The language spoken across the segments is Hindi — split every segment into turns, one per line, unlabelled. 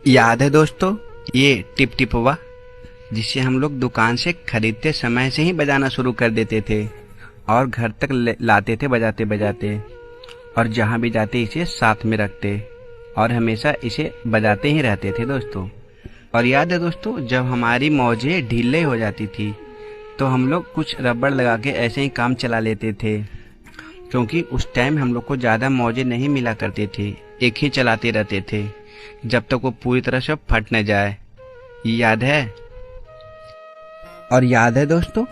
याद है दोस्तों, ये टिप टिपवा जिसे हम लोग दुकान से खरीदते समय से ही बजाना शुरू कर देते थे और घर तक लाते थे बजाते बजाते, और जहाँ भी जाते इसे साथ में रखते और हमेशा इसे बजाते ही रहते थे दोस्तों। और याद है दोस्तों, जब हमारी मौजें ढीले हो जाती थी तो हम लोग कुछ रबड़ लगा के ऐसे ही काम चला लेते थे, क्योंकि उस टाइम हम लोग को ज़्यादा मौजें नहीं मिला करते थे, एक ही चलाते रहते थे जब तक वो पूरी तरह से फट न जाए। याद है? और याद है दोस्तों,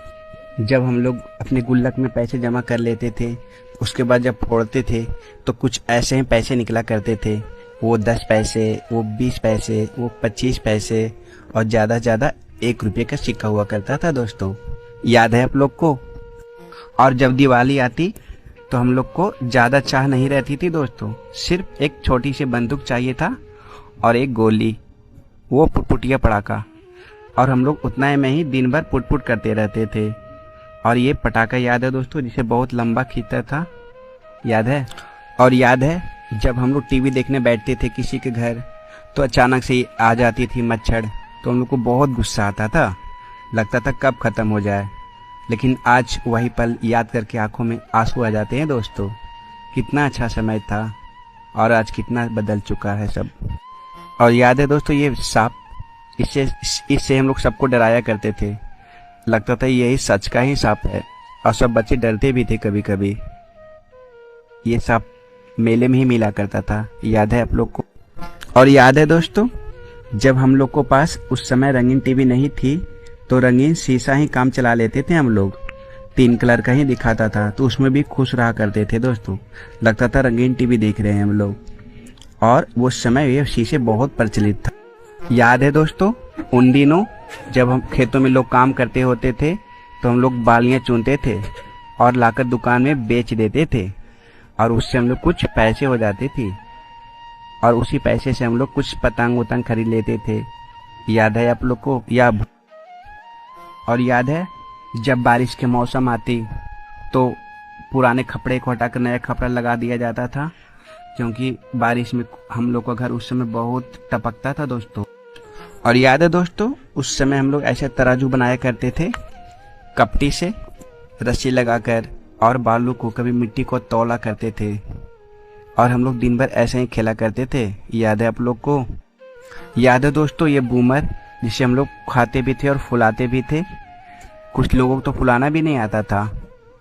जब हम लोग अपने गुल्लक में पैसे जमा कर लेते थे, उसके बाद जब फोड़ते थे तो कुछ ऐसे ही पैसे निकला करते थे, वो 10 पैसे, वो 20 पैसे, वो 25 पैसे और ज़्यादा ज़्यादा 1 रुपये का सिक्का हुआ करता था दोस्तों। याद है आप लोग को? और जब दिवाली आती तो हम लोग को ज़्यादा चाह नहीं रहती थी दोस्तों, सिर्फ एक छोटी सी बंदूक चाहिए था और एक गोली, वो पुटपुटिया पटाखा, और हम लोग उतना में ही दिन भर पुट करते रहते थे। और ये पटाखा याद है दोस्तों, जिसे बहुत लंबा खींचता था, याद है? और याद है जब हम लोग टीवी देखने बैठते थे किसी के घर तो अचानक से ही आ जाती थी मच्छर, तो हम लोग को बहुत गुस्सा आता था, लगता था कब ख़त्म हो जाए। लेकिन आज वही पल याद करके आंखों में आंसू आ जाते हैं दोस्तों। कितना अच्छा समय था और आज कितना बदल चुका है सब। और याद है दोस्तों, ये सांप, इससे हम लोग सबको डराया करते थे, लगता था यही सच का ही सांप है, और सब बच्चे डरते भी थे कभी कभी। ये सांप मेले में ही मिला करता था, याद है आप लोग को? और याद है दोस्तों, जब हम लोग को पास उस समय रंगीन टीवी नहीं थी तो रंगीन शीशा ही काम चला लेते थे हम लोग, 3 कलर का ही दिखाता था, तो उसमें भी खुश रहा करते थे दोस्तों, लगता था रंगीन टीवी देख रहे हैं हम लोग। और वो समय ये शीशे बहुत प्रचलित था। याद है दोस्तों, उन दिनों जब हम खेतों में लोग काम करते होते थे तो हम लोग बालियां चुनते थे और लाकर दुकान में बेच देते थे, और उससे हम लोग कुछ पैसे हो जाते थे, और उसी पैसे से हम लोग कुछ पतंग उतंग खरीद लेते थे। याद है आप लोग को? और याद है जब बारिश के मौसम आती तो पुराने कपड़े को हटाकर नया कपड़ा लगा दिया जाता था, क्योंकि बारिश में हम लोग का घर उस समय बहुत टपकता था दोस्तों। और याद है दोस्तों, उस समय हम लोग ऐसे तराजू बनाया करते थे, कपटी से रस्सी लगाकर, और बालू को कभी मिट्टी को तौला करते थे, और हम लोग दिन भर ऐसे ही खेला करते थे। याद है आप लोग को? याद है दोस्तों, ये बूमर जिसे हम लोग खाते भी थे और फुलाते भी थे। कुछ लोगों को तो फुलाना भी नहीं आता था,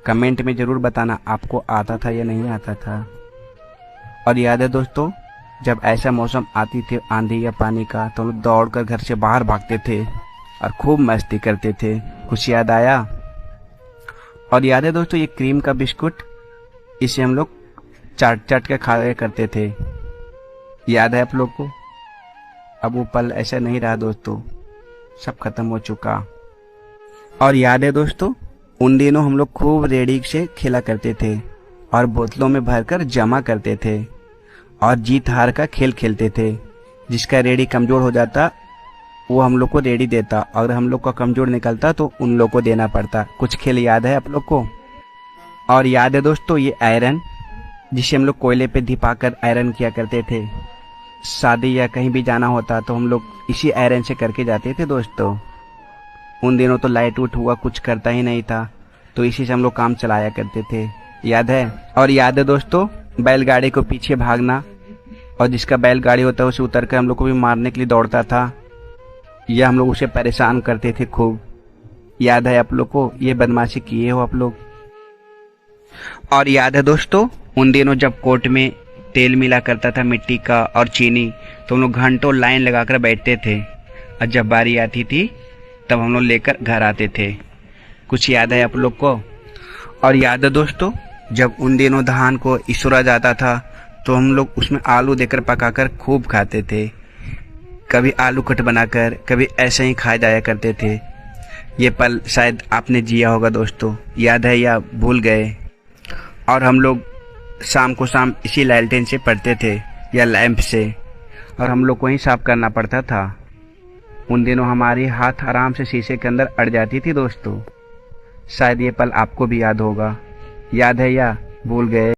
कमेंट में ज़रूर बताना आपको आता था या नहीं आता था। और याद है दोस्तों, जब ऐसा मौसम आती थी आंधी या पानी का, तो हम लोग दौड़कर घर से बाहर भागते थे और खूब मस्ती करते थे। कुछ याद आया? और याद है दोस्तों, ये क्रीम का बिस्कुट, इसे हम लोग चाट चाट के खाया करते थे। याद है आप लोग को? अब वो पल ऐसा नहीं रहा दोस्तों, सब खत्म हो चुका। और याद है दोस्तों, उन दिनों हम लोग खूब रेडी से खेला करते थे और बोतलों में भरकर जमा करते थे और जीत हार का खेल खेलते थे। जिसका रेडी कमज़ोर हो जाता वो हम लोग को रेडी देता, और हम लोग का कमज़ोर निकलता तो उन लोग को देना पड़ता। कुछ खेल याद है आप लोग को? और याद है दोस्तों, ये आयरन जिसे हम लोग कोयले पे धिपाकर आयरन किया करते थे, शादी या कहीं भी जाना होता तो हम लोग इसी आयरन से करके जाते थे दोस्तों। उन दिनों तो लाइट उठ हुआ कुछ करता ही नहीं था, तो इसी से हम लोग काम चलाया करते थे। याद है? और याद है दोस्तों, बैलगाड़ी को पीछे भागना, और जिसका बैलगाड़ी होता है उसे उतर कर हम लोग को भी मारने के लिए दौड़ता था, या हम लोग उसे परेशान करते थे खूब। याद है आप लोग को? ये बदमाशी किए हो आप लोग? और याद है दोस्तों, उन दिनों जब कोर्ट में तेल मिला करता था मिट्टी का और चीनी, तो हम लोग घंटों लाइन लगाकर बैठते थे, और जब बारी आती थी तब हम लोग लेकर घर आते थे। कुछ याद है आप लोग को? और याद है दोस्तों, जब उन दिनों धान को इसुरा जाता था तो हम लोग उसमें आलू देकर पकाकर खूब खाते थे, कभी आलू कट बनाकर, कभी ऐसे ही खाए जाया करते थे। ये पल शायद आपने जिया होगा दोस्तों, याद है या भूल गए? और हम लोग शाम को शाम इसी लालटेन से पढ़ते थे या लैंप से, और हम लोग को ही साफ करना पड़ता था। उन दिनों हमारी हाथ आराम से शीशे के अंदर अड़ जाती थी दोस्तों। शायद ये पल आपको भी याद होगा। याद है या भूल गए?